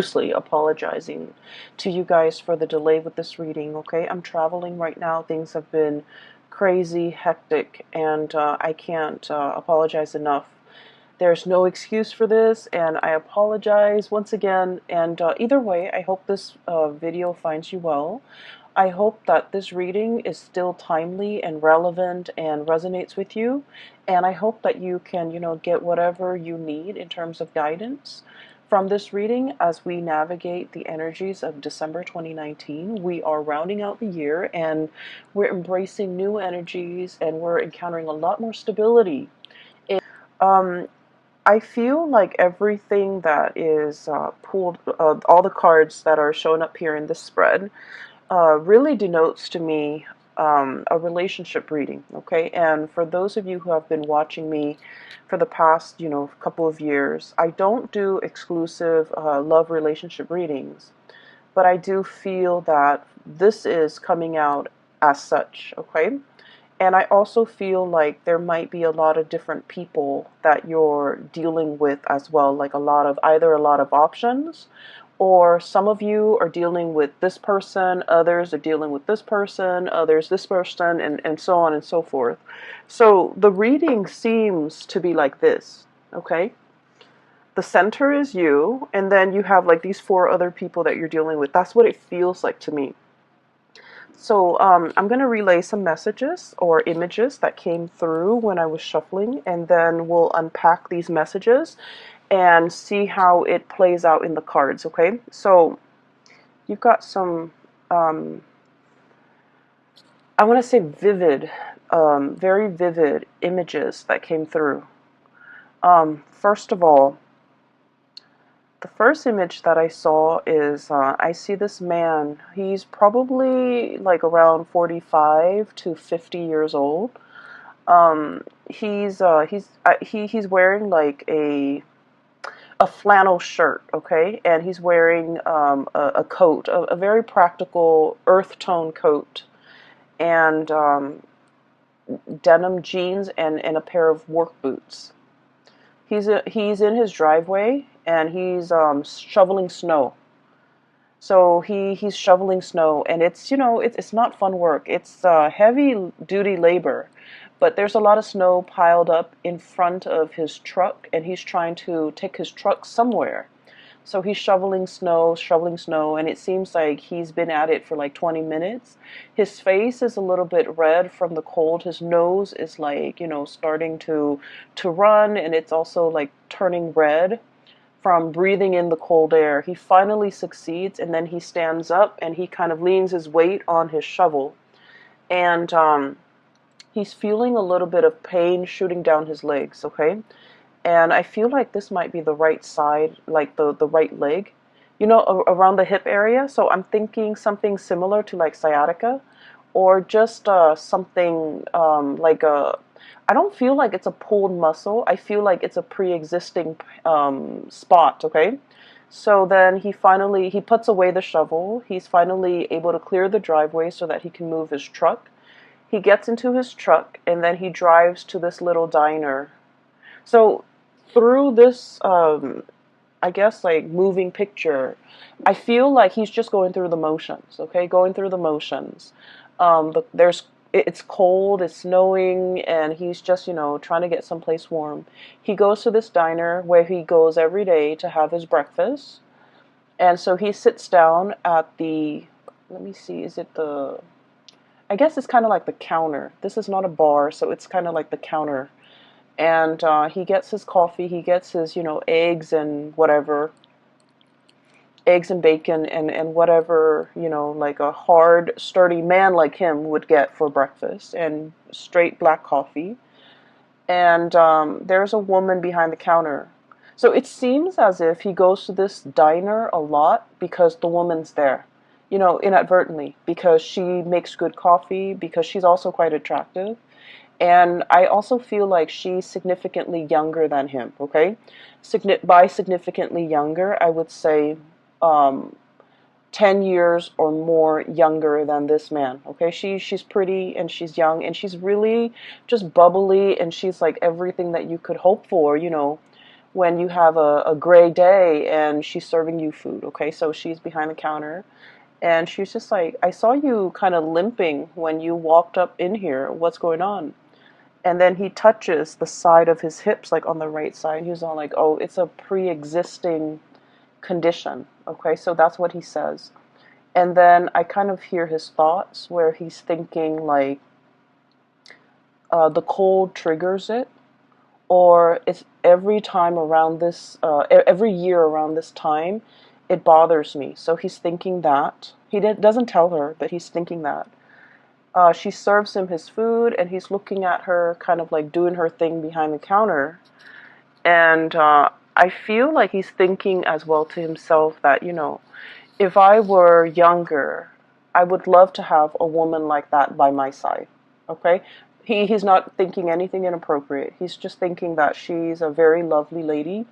profusely apologizing to you guys for the delay with this reading, okay? I'm traveling right now. Things have been crazy, hectic, and I can't apologize enough. There's no excuse for this, and I apologize once again. And either way, I hope this video finds you well. I hope that this reading is still timely and relevant and resonates with you. And I hope that you can, get whatever you need in terms of guidance from this reading as we navigate the energies of December 2019. We are rounding out the year and we're embracing new energies and we're encountering a lot more stability. Um, I feel like everything that is pulled, all the cards that are showing up here in this spread, really denotes to me a relationship reading, okay? And for those of you who have been watching me for the past, couple of years, I don't do exclusive love relationship readings, but I do feel that this is coming out as such, okay? And I also feel like there might be a lot of different people that you're dealing with as well, like either a lot of options, or some of you are dealing with this person, others are dealing with this person, others this person, and so on and so forth. So the reading seems to be like this, okay? The center is you, and then you have like these four other people that you're dealing with. That's what it feels like to me. So I'm going to relay some messages or images that came through when I was shuffling, and then we'll unpack these messages and see how it plays out in the cards, okay? So you've got some, I want to say vivid, very vivid images that came through. First of all, the first image that I saw is I see this man. He's probably like around 45 to 50 years old. He's wearing like a flannel shirt, okay, and he's wearing a coat, a very practical earth tone coat, and denim jeans and a pair of work boots. He's in his driveway and he's shoveling snow. So he's shoveling snow, and it's not fun work. It's heavy duty labor, but there's a lot of snow piled up in front of his truck, and he's trying to take his truck somewhere. So he's shoveling snow, and it seems like he's been at it for like 20 minutes. His face is a little bit red from the cold. His nose is like, starting to run, and it's also like turning red from breathing in the cold air. He finally succeeds, and then he stands up and he kind of leans his weight on his shovel. And he's feeling a little bit of pain shooting down his legs, okay? And I feel like this might be the right side, like the right leg, around the hip area. So I'm thinking something similar to like sciatica, or just something like a, I don't feel like it's a pulled muscle. I feel like it's a pre-existing spot, okay? So then he puts away the shovel. He's finally able to clear the driveway so that he can move his truck. He gets into his truck, and then he drives to this little diner. So through this, I guess, like moving picture, I feel like he's just going through the motions, okay? Going through the motions. But it's cold, it's snowing, and he's just, trying to get someplace warm. He goes to this diner where he goes every day to have his breakfast. And so he sits down at let me see, I guess it's kind of like the counter. This is not a bar, so it's kind of like the counter. And he gets his coffee, he gets his, eggs and whatever, eggs and bacon and whatever, like a hard, sturdy man like him would get for breakfast, and straight black coffee. And there's a woman behind the counter. So it seems as if he goes to this diner a lot because the woman's there, inadvertently, because she makes good coffee, because she's also quite attractive. And I also feel like she's significantly younger than him, okay? By significantly younger, I would say 10 years or more younger than this man, okay? She's pretty, and she's young, and she's really just bubbly, and she's like everything that you could hope for, when you have a gray day and she's serving you food, okay? So she's behind the counter and she's just like, I saw you kind of limping when you walked up in here. What's going on? And then he touches the side of his hips, like on the right side. He's all like, oh, it's a pre-existing condition, okay? So that's what he says. And then I kind of hear his thoughts where he's thinking like, the cold triggers it, or it's every time around this, every year around this time, it bothers me. So he's thinking that. He doesn't tell her, but he's thinking that. She serves him his food, and he's looking at her, kind of like doing her thing behind the counter. And I feel like he's thinking as well to himself that, if I were younger, I would love to have a woman like that by my side. Okay? He's not thinking anything inappropriate. He's just thinking that she's a very lovely lady.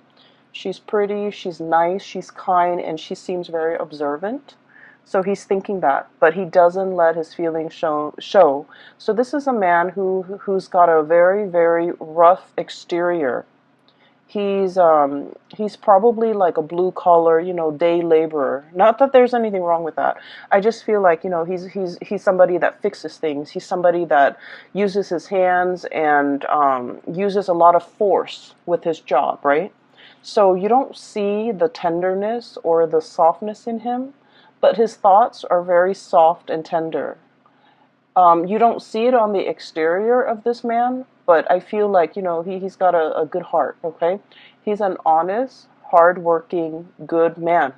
She's pretty, she's nice, she's kind, and she seems very observant. So he's thinking that, but he doesn't let his feelings show. So this is a man who's got a very, very rough exterior. He's probably like a blue collar, day laborer. Not that there's anything wrong with that. I just feel like, he's somebody that fixes things. He's somebody that uses his hands and uses a lot of force with his job, right? So you don't see the tenderness or the softness in him, but his thoughts are very soft and tender. You don't see it on the exterior of this man, but I feel like, he's got a good heart, okay? He's an honest, hardworking, good man.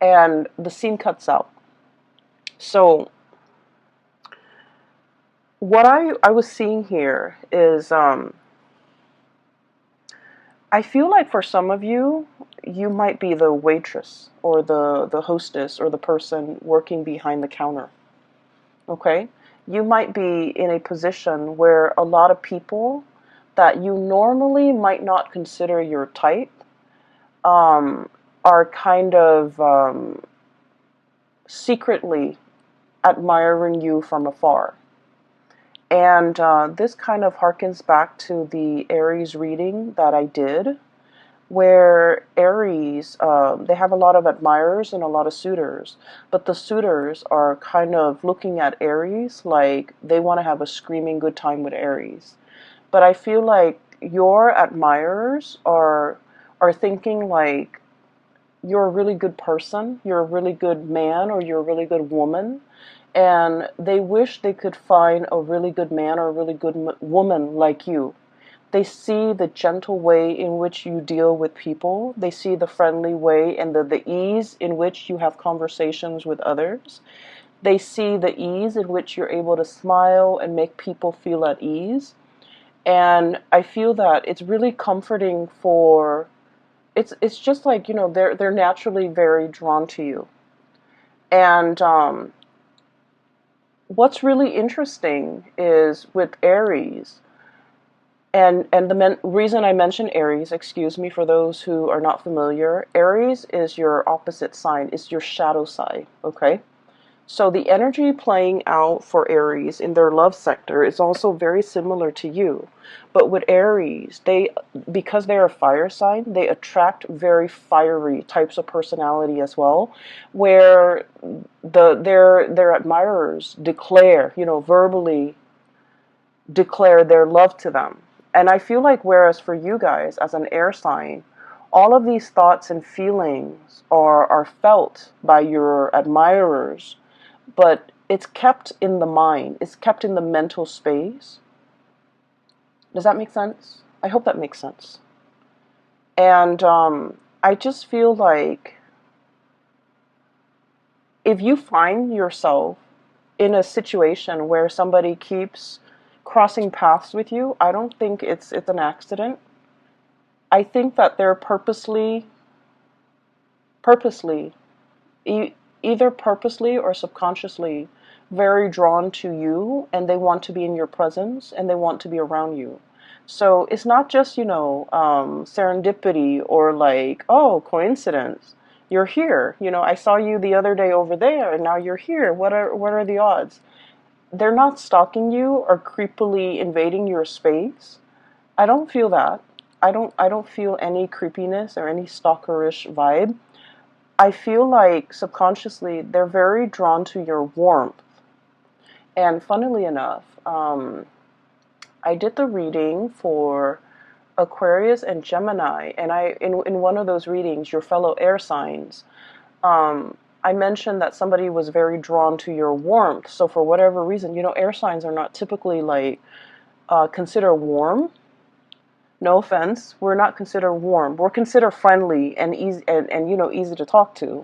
And the scene cuts out. So what I was seeing here is, I feel like for some of you, you might be the waitress or the hostess or the person working behind the counter. Okay? You might be in a position where a lot of people that you normally might not consider your type are kind of secretly admiring you from afar. And this kind of harkens back to the Aries reading that I did, where Aries, they have a lot of admirers and a lot of suitors, but the suitors are kind of looking at Aries like they want to have a screaming good time with Aries. But I feel like your admirers are thinking like you're a really good person, you're a really good man, or you're a really good woman, and they wish they could find a really good man or a really good woman like you. They see the gentle way in which you deal with people. They see the friendly way and the ease in which you have conversations with others. They see the ease in which you're able to smile and make people feel at ease. And I feel that it's really comforting for, it's just like, they're naturally very drawn to you. And what's really interesting is with Aries, and the reason I mention Aries, excuse me for those who are not familiar, Aries is your opposite sign, it's your shadow side, okay? So the energy playing out for Aries in their love sector is also very similar to you. But with Aries, because they're a fire sign, they attract very fiery types of personality as well, where their admirers declare, verbally declare their love to them. And I feel like whereas for you guys as an air sign, all of these thoughts and feelings are felt by your admirers, but it's kept in the mind, it's kept in the mental space. Does that make sense? I hope that makes sense. And I just feel like if you find yourself in a situation where somebody keeps crossing paths with you, I don't think it's an accident. I think that they're purposely, either purposely or subconsciously, very drawn to you, and they want to be in your presence, and they want to be around you. So it's not just, serendipity or like, oh, coincidence. You're here. I saw you the other day over there, and now you're here. What are the odds? They're not stalking you or creepily invading your space. I don't feel that. I don't feel any creepiness or any stalkerish vibe. I feel like subconsciously they're very drawn to your warmth. And funnily enough, I did the reading for Aquarius and Gemini, and in one of those readings, your fellow air signs, I mentioned that somebody was very drawn to your warmth. So for whatever reason, air signs are not typically like considered warm. No offense, we're not considered warm. We're considered friendly and easy and easy to talk to,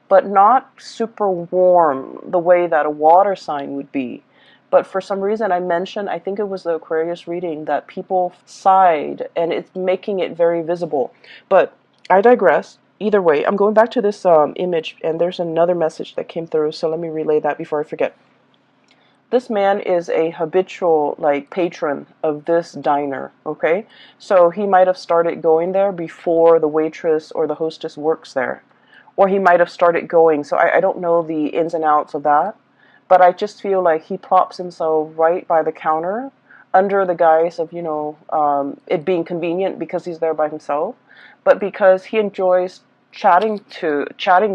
but not super warm the way that a water sign would be. But for some reason, I think it was the Aquarius reading, that people sighed, and it's making it very visible. But I digress. Either way, I'm going back to this image, and there's another message that came through, so let me relay that before I forget. This man is a habitual patron of this diner, okay? So he might have started going there before the waitress or the hostess works there. Or he might have started going. So I don't know the ins and outs of that. But I just feel like he plops himself right by the counter under the guise of, it being convenient because he's there by himself. But because he enjoys chatting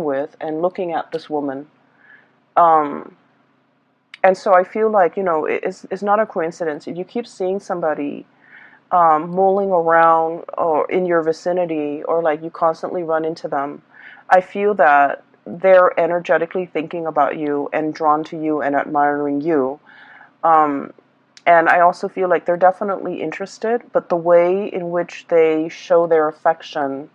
with and looking at this woman. And so I feel like, it's not a coincidence. If you keep seeing somebody mulling around or in your vicinity, or like you constantly run into them, I feel that they're energetically thinking about you and drawn to you and admiring you. And I also feel like they're definitely interested, but the way in which they show their affection,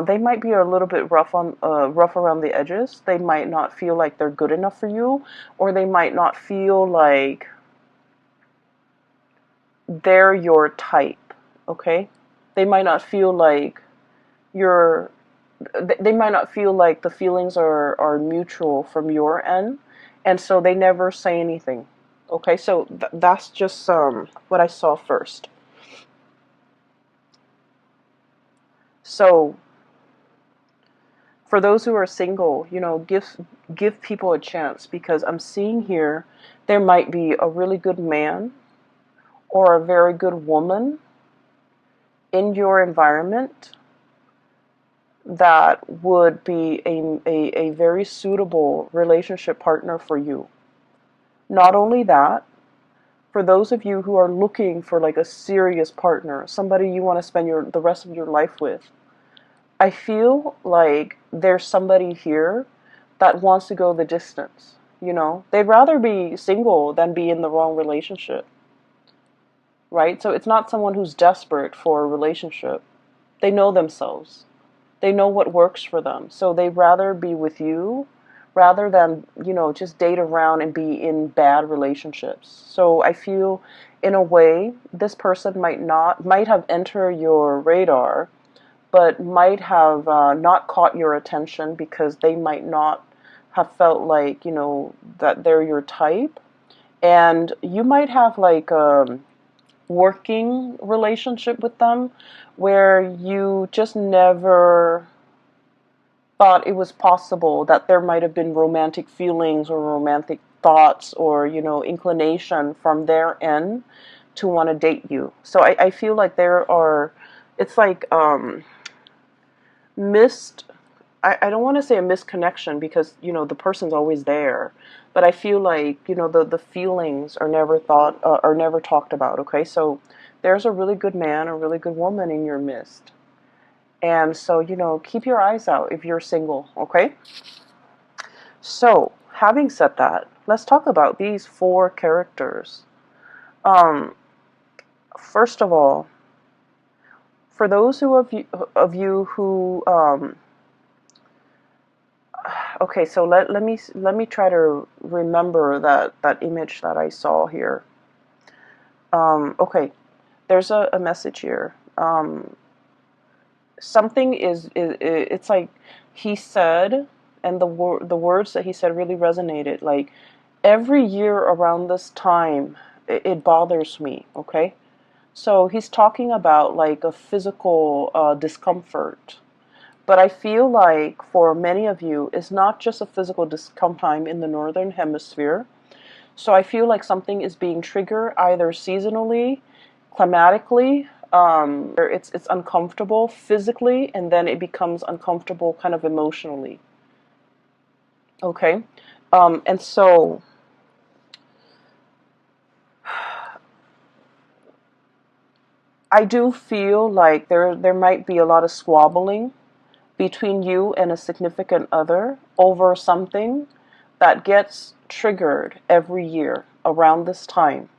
they might be a little bit rough around the edges. They might not feel like they're good enough for you, or they might not feel like they're your type. Okay, they might not feel like you're. They might not feel like the feelings are mutual from your end, and so they never say anything. Okay, so that's just what I saw first. So for those who are single, give people a chance, because I'm seeing here there might be a really good man or a very good woman in your environment that would be a very suitable relationship partner for you. Not only that, for those of you who are looking for like a serious partner, somebody you want to spend the rest of your life with, I feel like there's somebody here that wants to go the distance. They'd rather be single than be in the wrong relationship, right? So it's not someone who's desperate for a relationship. They know themselves. They know what works for them. So they'd rather be with you rather than, just date around and be in bad relationships. So I feel, in a way, this person might have entered your radar, but might have not caught your attention because they might not have felt like, that they're your type. And you might have like a working relationship with them where you just never thought it was possible that there might have been romantic feelings or romantic thoughts or, inclination from their end to want to date you. So I feel like it's like missed, I don't want to say a misconnection because, the person's always there. But I feel like, the feelings are never talked about, okay? So there's a really good man, a really good woman in your midst. And so, keep your eyes out if you're single, okay? So, having said that, let's talk about these 4 characters. First of all, for those of you who, okay, so let me try to remember that image that I saw here. Okay, there's a message here. Something it's like he said, and the words that he said really resonated. Like, every year around this time, it bothers me. Okay, so he's talking about like a physical discomfort. But I feel like for many of you, it's not just a physical discomfort in the northern hemisphere. So I feel like something is being triggered either seasonally, climatically, It's uncomfortable physically, and then it becomes uncomfortable kind of emotionally. Okay, and so I do feel like there might be a lot of squabbling between you and a significant other over something that gets triggered every year around this time.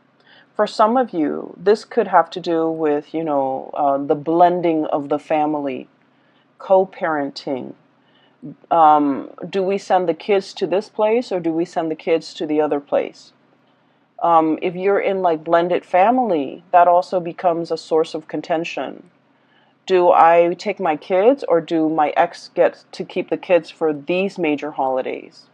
For some of you, this could have to do with, the blending of the family, co-parenting. Do we send the kids to this place or do we send the kids to the other place? If you're in like blended family, that also becomes a source of contention. Do I take my kids or do my ex get to keep the kids for these major holidays?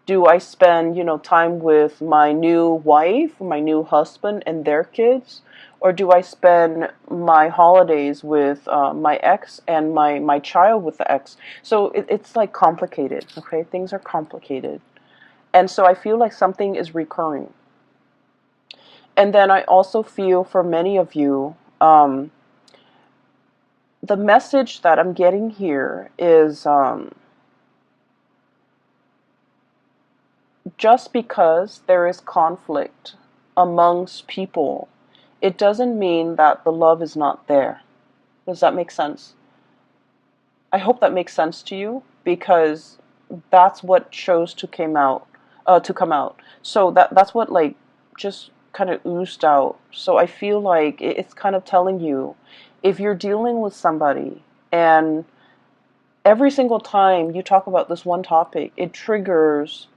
Do I spend, time with my new wife, my new husband and their kids? Or do I spend my holidays with my ex and my child with the ex? So it's like complicated, okay? Things are complicated. And so I feel like something is recurring. And then I also feel for many of you, the message that I'm getting here is just because there is conflict amongst people, it doesn't mean that the love is not there. Does that make sense? I hope that makes sense to you, because that's what chose to come out. So that's what like just kind of oozed out. So I feel like it's kind of telling you, if you're dealing with somebody and every single time you talk about this one topic, it triggers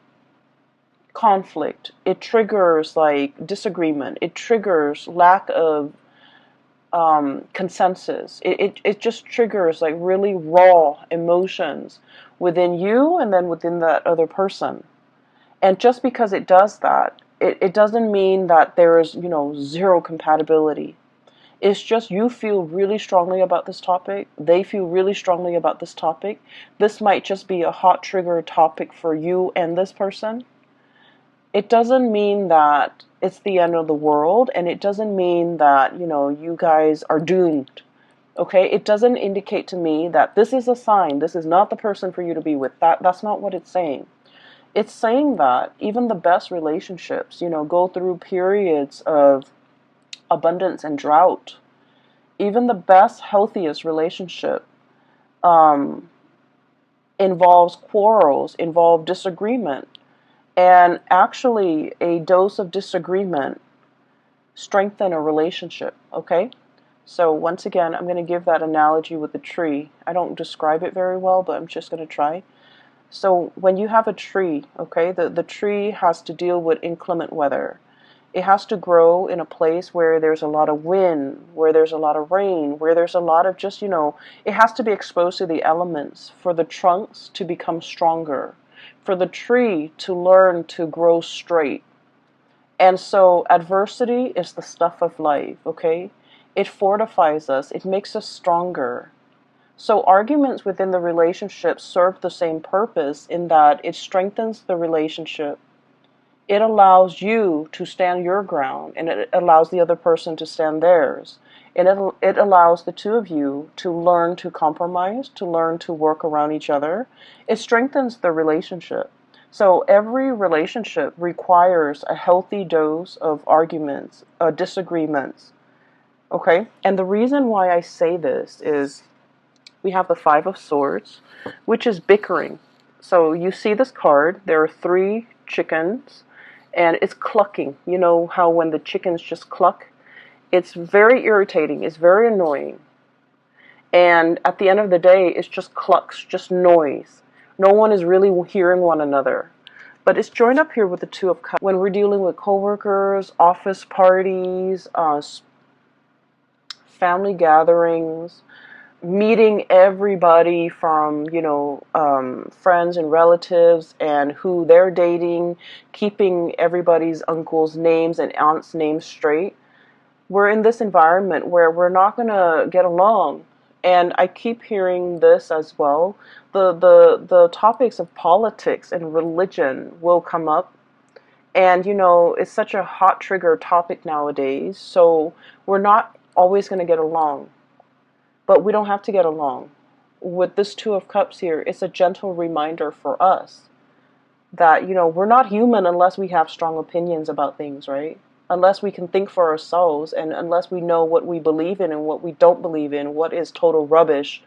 conflict, it triggers like disagreement, it triggers lack of consensus. It just triggers like really raw emotions within you and then within that other person. And just because it does that, it doesn't mean that there is, zero compatibility. It's just you feel really strongly about this topic. They feel really strongly about this topic. This might just be a hot trigger topic for you and this person. It doesn't mean that it's the end of the world, and it doesn't mean that, you guys are doomed. Okay? It doesn't indicate to me that this is a sign, this is not the person for you to be with. That's not what it's saying. It's saying that even the best relationships, go through periods of abundance and drought. Even the best, healthiest relationship um, involves quarrels, involve disagreement. And actually, a dose of disagreement strengthen a relationship, okay? So once again, I'm going to give that analogy with the tree. I don't describe it very well, but I'm just going to try. So when you have a tree, okay, the tree has to deal with inclement weather. It has to grow in a place where there's a lot of wind, where there's a lot of rain, where there's a lot of just, it has to be exposed to the elements for the trunks to become stronger, for the tree to learn to grow straight. And so adversity is the stuff of life, okay? It fortifies us, it makes us stronger. So arguments within the relationship serve the same purpose in that it strengthens the relationship. It allows you to stand your ground, and it allows the other person to stand theirs. And it allows the two of you to learn to compromise, to learn to work around each other. It strengthens the relationship. So every relationship requires a healthy dose of arguments, disagreements. Okay? And the reason why I say this is we have the Five of Swords, which is bickering. So you see this card, there are three chickens, and it's clucking. You know how when the chickens just cluck? It's very irritating, it's very annoying. And at the end of the day, it's just clucks, just noise. No one is really hearing one another. But it's joined up here with the Two of Cups. When we're dealing with coworkers, office parties, family gatherings, meeting everybody from, friends and relatives and who they're dating, keeping everybody's uncle's names and aunt's names straight. We're in this environment where we're not going to get along. And I keep hearing this as well. The topics of politics and religion will come up. And, it's such a hot trigger topic nowadays. So we're not always going to get along. But we don't have to get along. With this Two of Cups here, it's a gentle reminder for us that, we're not human unless we have strong opinions about things, right? Unless we can think for ourselves, and unless we know what we believe in and what we don't believe in, what is total rubbish.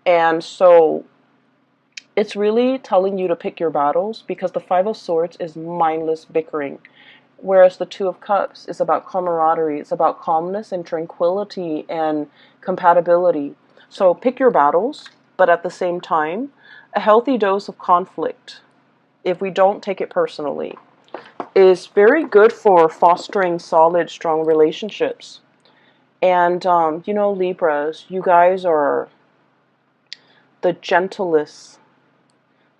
And so it's really telling you to pick your battles, because the Five of Swords is mindless bickering. Whereas the Two of Cups is about camaraderie. It's about calmness and tranquility and compatibility. So pick your battles, but at the same time, a healthy dose of conflict, if we don't take it personally, is very good for fostering solid, strong relationships. And, Libras, you guys are the gentlest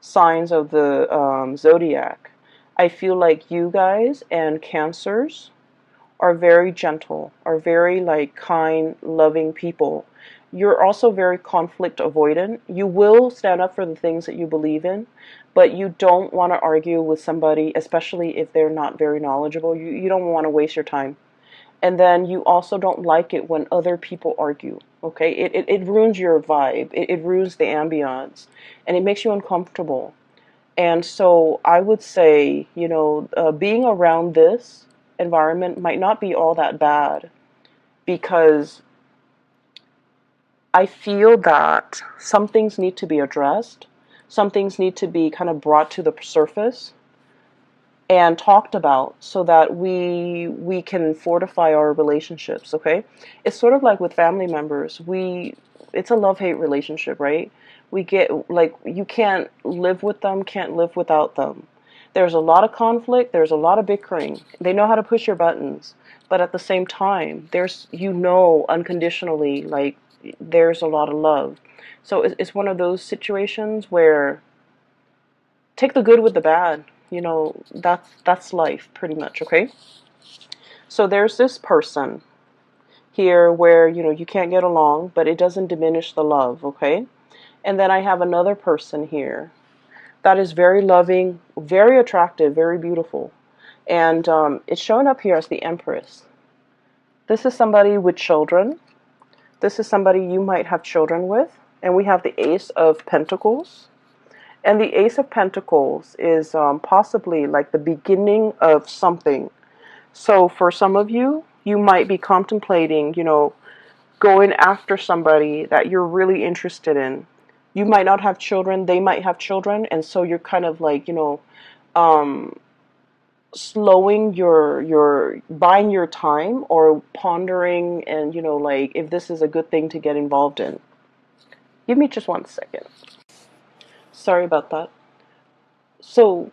signs of the zodiac. I feel like you guys and Cancers are very gentle, are very kind, loving people. You're also very conflict avoidant. You will stand up for the things that you believe in, but you don't want to argue with somebody, especially if they're not very knowledgeable. You don't want to waste your time. And then you also don't like it when other people argue, okay? It ruins your vibe. It ruins the ambiance, and it makes you uncomfortable. And so I would say, being around this environment might not be all that bad, because I feel that some things need to be addressed. Some things need to be kind of brought to the surface and talked about, so that we can fortify our relationships, okay? It's sort of like with family members. It's a love-hate relationship, right? We get, you can't live with them, can't live without them. There's a lot of conflict, there's a lot of bickering. They know how to push your buttons, but at the same time, there's, unconditionally, there's a lot of love. So it's one of those situations where take the good with the bad. That's life, pretty much, okay? So there's this person here where, you can't get along, but it doesn't diminish the love, okay? And then I have another person here that is very loving, very attractive, very beautiful. And it's showing up here as the Empress. This is somebody with children. This is somebody you might have children with. And we have the Ace of Pentacles. And the Ace of Pentacles is possibly like the beginning of something. So for some of you, you might be contemplating, going after somebody that you're really interested in. You might not have children, they might have children, and so you're kind of slowing your buying your time, or pondering, and if this is a good thing to get involved in. Give me just 1 second. Sorry about that. So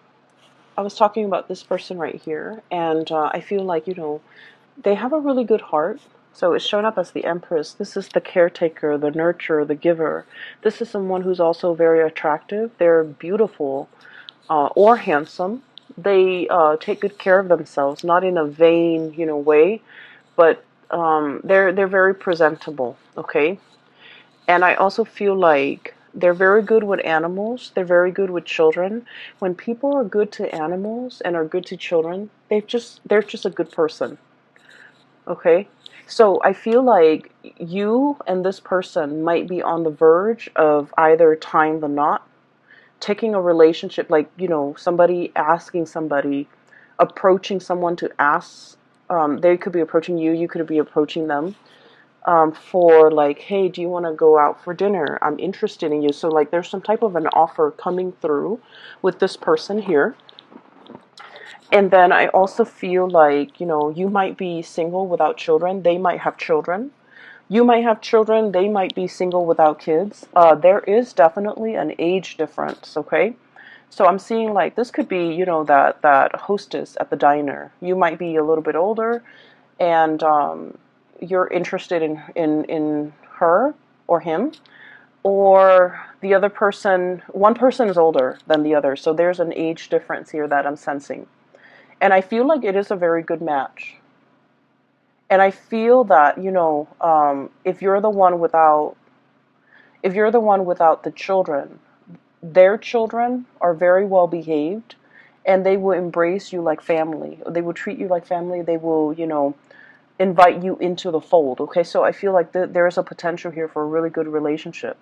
I was talking about this person right here, and I feel like, they have a really good heart. So it's shown up as the Empress. This is the caretaker, the nurturer, the giver. This is someone who's also very attractive. They're beautiful or handsome. They take good care of themselves, not in a vain, way, but they're very presentable, okay? And I also feel like they're very good with animals. They're very good with children. When people are good to animals and are good to children, they're just a good person. Okay? So I feel like you and this person might be on the verge of either tying the knot, taking a relationship, somebody asking somebody, approaching someone to ask. They could be approaching you, you could be approaching them. For hey, do you want to go out for dinner? I'm interested in you. So there's some type of an offer coming through with this person here. And then I also feel like, you might be single without children. They might have children. You might have children. They might be single without kids. There is definitely an age difference, okay? So I'm seeing this could be, that hostess at the diner. You might be a little bit older, and you're interested in her or him, or the other person. One person is older than the other, so there's an age difference here that I'm sensing. And I feel like it is a very good match. And I feel that, if you're the one without the children, their children are very well behaved, and they will embrace you like family. They will treat you like family. They will, invite you into the fold. Okay, so I feel like there is a potential here for a really good relationship.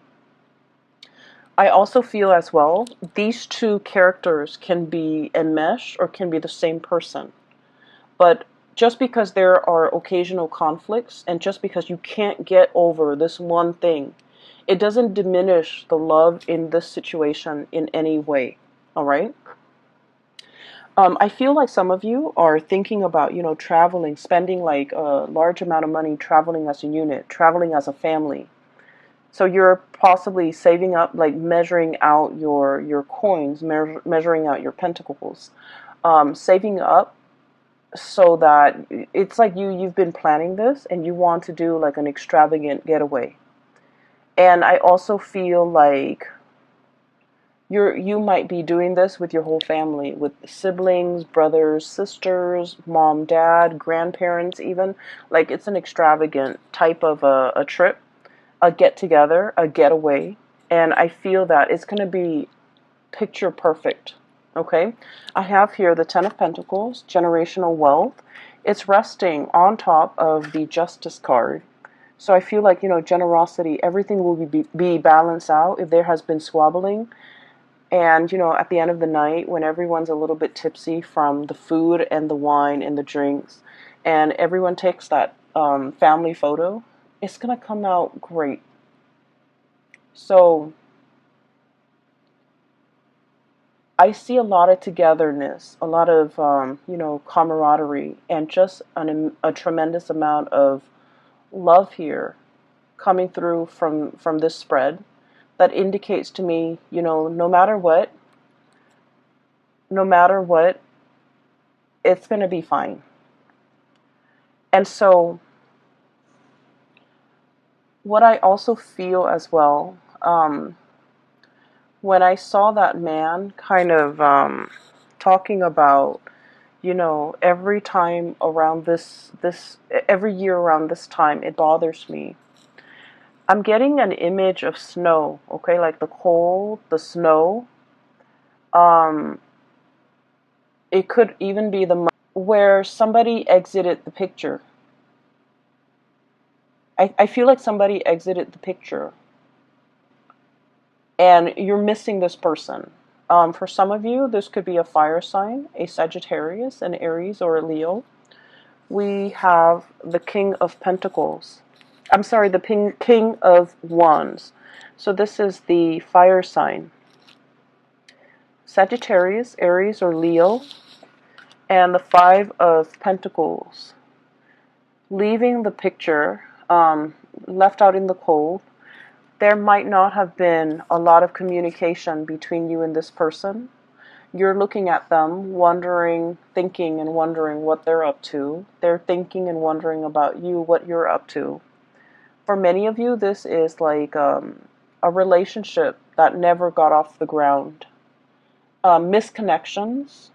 I also feel as well, these two characters can be enmeshed or can be the same person. But just because there are occasional conflicts and just because you can't get over this one thing, it doesn't diminish the love in this situation in any way. All right? I feel like some of you are thinking about, traveling, spending like a large amount of money traveling as a unit, traveling as a family. So you're possibly saving up, like measuring out your coins, measuring out your pentacles, saving up so that it's like you've been planning this and you want to do like an extravagant getaway. And I also feel like you might be doing this with your whole family, with siblings, brothers, sisters, mom, dad, grandparents even. Like it's an extravagant type of a trip, a get together, a getaway. And I feel that it's going to be picture perfect. Okay? I have here the Ten of Pentacles, generational wealth. It's resting on top of the Justice card. So I feel like, generosity, everything will be balanced out if there has been squabbling. And, at the end of the night, when everyone's a little bit tipsy from the food and the wine and the drinks, and everyone takes that family photo, it's going to come out great. So I see a lot of togetherness, a lot of, camaraderie, and just a tremendous amount of love here coming through from this spread that indicates to me, no matter what, it's going to be fine. And so what I also feel as well, when I saw that man kind of talking about, every time around every year around this time, it bothers me. I'm getting an image of snow, okay, like the cold, the snow. It could even be the where somebody exited the picture. I feel like somebody exited the picture and you're missing this person. For some of you, this could be a fire sign, a Sagittarius, an Aries, or a Leo. We have the King of Pentacles. I'm sorry, the King of Wands. So this is the fire sign. Sagittarius, Aries, or Leo. And the Five of Pentacles. Leaving the picture, left out in the cold. There might not have been a lot of communication between you and this person. You're looking at them, thinking and wondering what they're up to. They're thinking and wondering about you, what you're up to. For many of you, this is like a relationship that never got off the ground. Misconnections.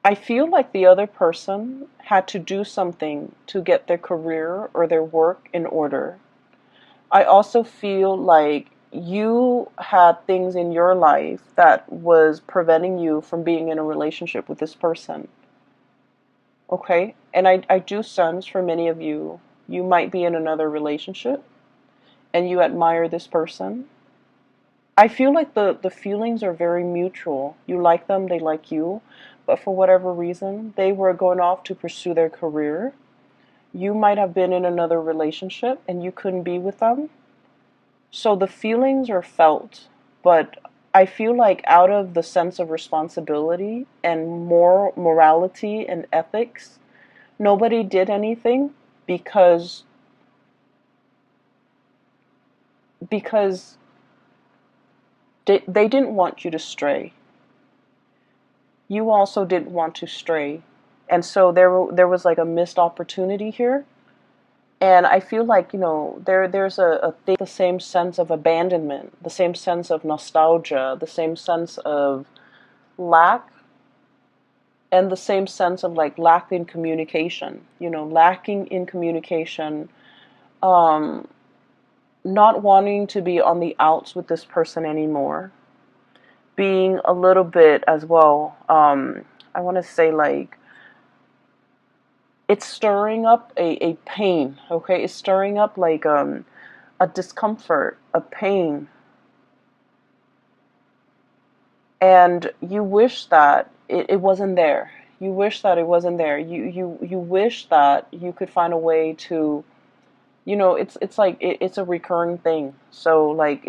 I feel like the other person had to do something to get their career or their work in order. I also feel like you had things in your life that was preventing you from being in a relationship with this person. Okay? And I do sense for many of you, you might be in another relationship and you admire this person. I feel like the feelings are very mutual. You like them, they like you, but for whatever reason, they were going off to pursue their career. You might have been in another relationship and you couldn't be with them. So the feelings are felt, but I feel like out of the sense of responsibility and morality and ethics, nobody did anything because they didn't want you to stray. You also didn't want to stray. And so there was like a missed opportunity here. And I feel like, there's the same sense of abandonment, the same sense of nostalgia, the same sense of lack, and the same sense of like lack in communication, lacking in communication, not wanting to be on the outs with this person anymore, being a little bit as well, I want to say like, it's stirring up a pain, okay? It's stirring up like a discomfort, a pain. And you wish that it wasn't there. You wish that it wasn't there. You wish that you could find a way to, it's like it's a recurring thing. So like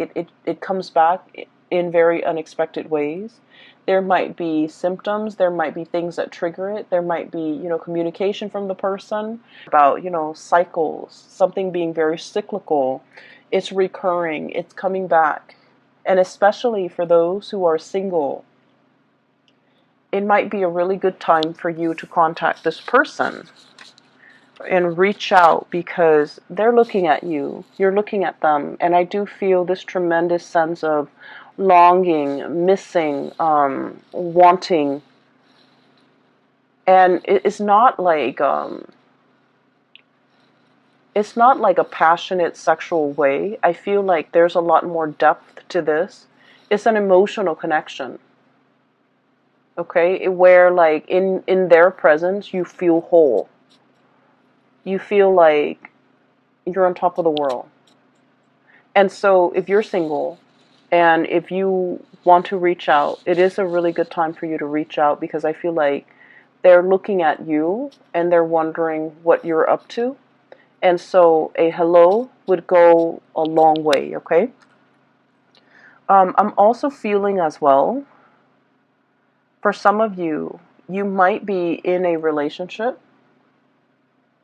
it comes back in very unexpected ways. There might be symptoms, there might be things that trigger it, there might be, communication from the person about, cycles, something being very cyclical. It's recurring, it's coming back. And especially for those who are single, it might be a really good time for you to contact this person and reach out, because they're looking at you, you're looking at them, and I do feel this tremendous sense of longing, missing, wanting, and it's not like a passionate sexual way. I feel like there's a lot more depth to this. It's an emotional connection, okay, where like in their presence you feel whole. You feel like you're on top of the world. And so if you're single and if you want to reach out, it is a really good time for you to reach out, because I feel like they're looking at you and they're wondering what you're up to. And so a hello would go a long way, okay? I'm also feeling as well, for some of you, you might be in a relationship,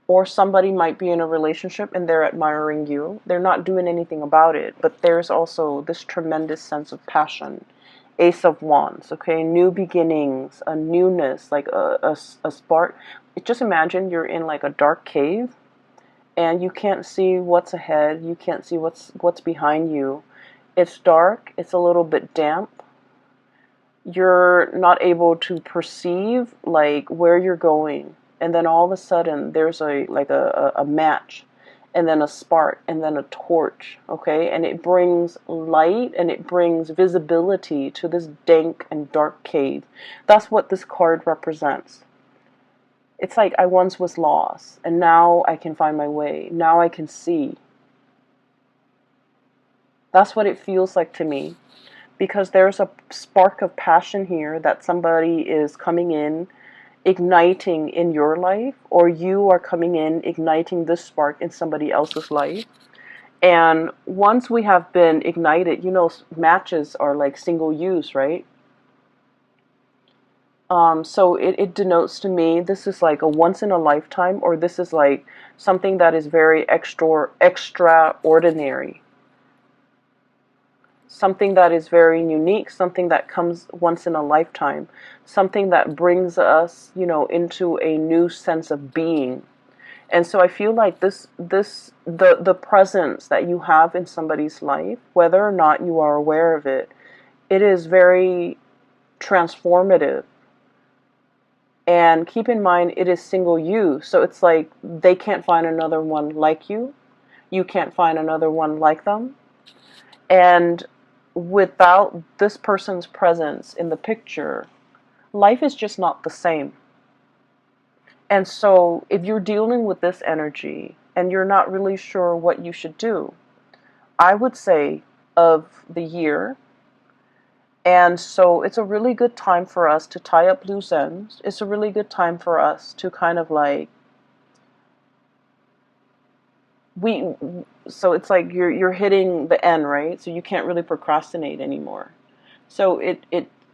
or somebody might be in a relationship and they're admiring you. They're not doing anything about it, but there's also this tremendous sense of passion. Ace of Wands, okay? New beginnings, a newness, like a spark. Just imagine you're in like a dark cave and you can't see what's ahead. You can't see what's behind you. It's dark. It's a little bit damp. You're not able to perceive like where you're going. And then all of a sudden there's a match, and then a spark, and then a torch, okay? And it brings light and it brings visibility to this dank and dark cave. That's what this card represents. It's like I once was lost and now I can find my way. Now I can see. That's what it feels like to me, because there's a spark of passion here that somebody is coming in, igniting in your life, or you are coming in, igniting this spark in somebody else's life. And once we have been ignited, matches are like single use, right? So it denotes to me this is like a once in a lifetime, or this is like something that is very extraordinary. Something that is very unique, something that comes once in a lifetime, something that brings us, into a new sense of being. And so I feel like the presence that you have in somebody's life, whether or not you are aware of it, it is very transformative. And keep in mind, it is single use. So it's like they can't find another one like you. You can't find another one like them. And without this person's presence in the picture, life is just not the same. And so if you're dealing with this energy and you're not really sure what you should do, I would say of the year. And so it's a really good time for us to tie up loose ends. It's a really good time for us to kind of like, so it's like you're hitting the end, right? So you can't really procrastinate anymore. So it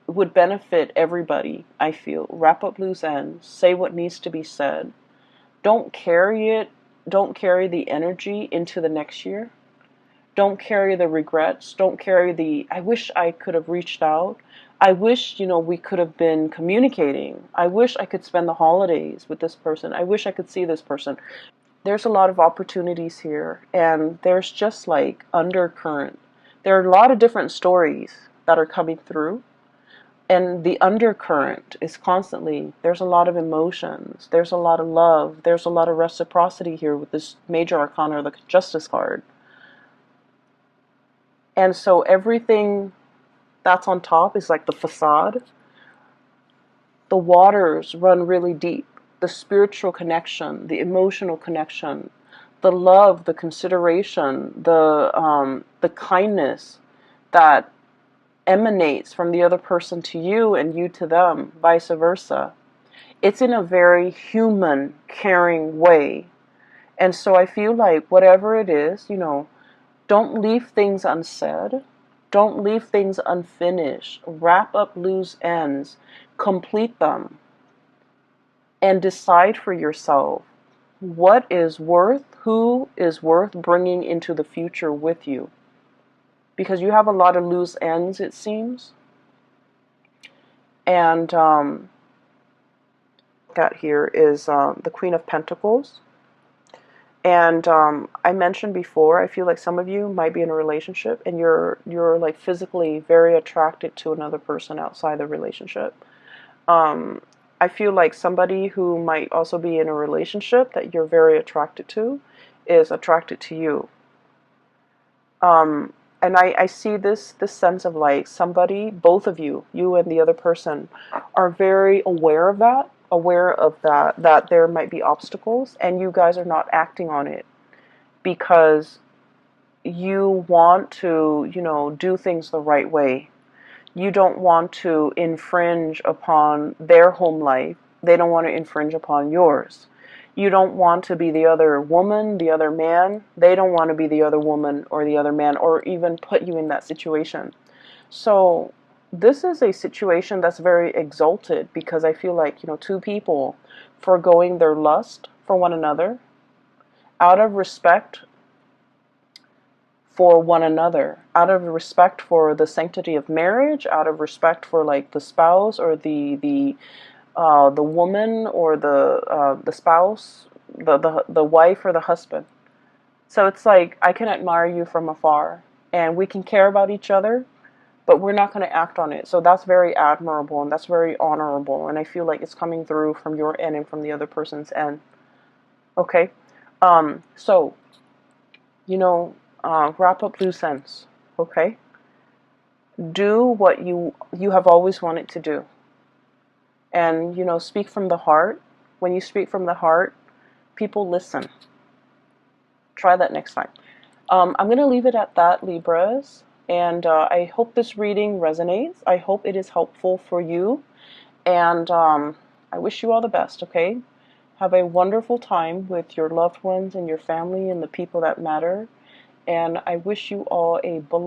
would benefit everybody, I feel. Wrap up loose ends, say what needs to be said. Don't carry the energy into the next year. Don't carry the regrets. Don't carry I wish I could have reached out. I wish, we could have been communicating. I wish I could spend the holidays with this person. I wish I could see this person. There's a lot of opportunities here, and there's just like undercurrent. There are a lot of different stories that are coming through, and the undercurrent is constantly, there's a lot of emotions, there's a lot of love, there's a lot of reciprocity here with this major arcana, the Justice card. And so everything that's on top is like the facade. The waters run really deep. the spiritual connection, the emotional connection, the love, the consideration, the kindness that emanates from the other person to you and you to them, vice versa. It's in a very human, caring way. And so I feel like whatever it is, don't leave things unsaid. Don't leave things unfinished. Wrap up loose ends. Complete them. And decide for yourself who is worth bringing into the future with you. Because you have a lot of loose ends, it seems. And got here is the Queen of Pentacles. And I mentioned before, I feel like some of you might be in a relationship and you're like physically very attracted to another person outside the relationship. I feel like somebody who might also be in a relationship that you're very attracted to is attracted to you. And I see this sense of like somebody, both of you and the other person, are very aware of that there might be obstacles, and you guys are not acting on it because you want to, do things the right way. You don't want to infringe upon their home life. They don't want to infringe upon yours. You don't want to be the other woman, the other man. They don't want to be the other woman or the other man, or even put you in that situation. So this is a situation that's very exalted because I feel like, two people foregoing their lust for one another out of respect for one another, out of respect for the sanctity of marriage, out of respect for like the spouse or the woman or the spouse, the wife or the husband. So it's like I can admire you from afar, and we can care about each other, but we're not going to act on it. So that's very admirable and that's very honorable, and I feel like it's coming through from your end and from the other person's end. Okay, so wrap up loose ends. Okay, do what you have always wanted to do. And, speak from the heart. When you speak from the heart, people listen. Try that next time. I'm going to leave it at that, Libras. And I hope this reading resonates. I hope it is helpful for you. And I wish you all the best, okay? Have a wonderful time with your loved ones and your family and the people that matter. And I wish you all a blessed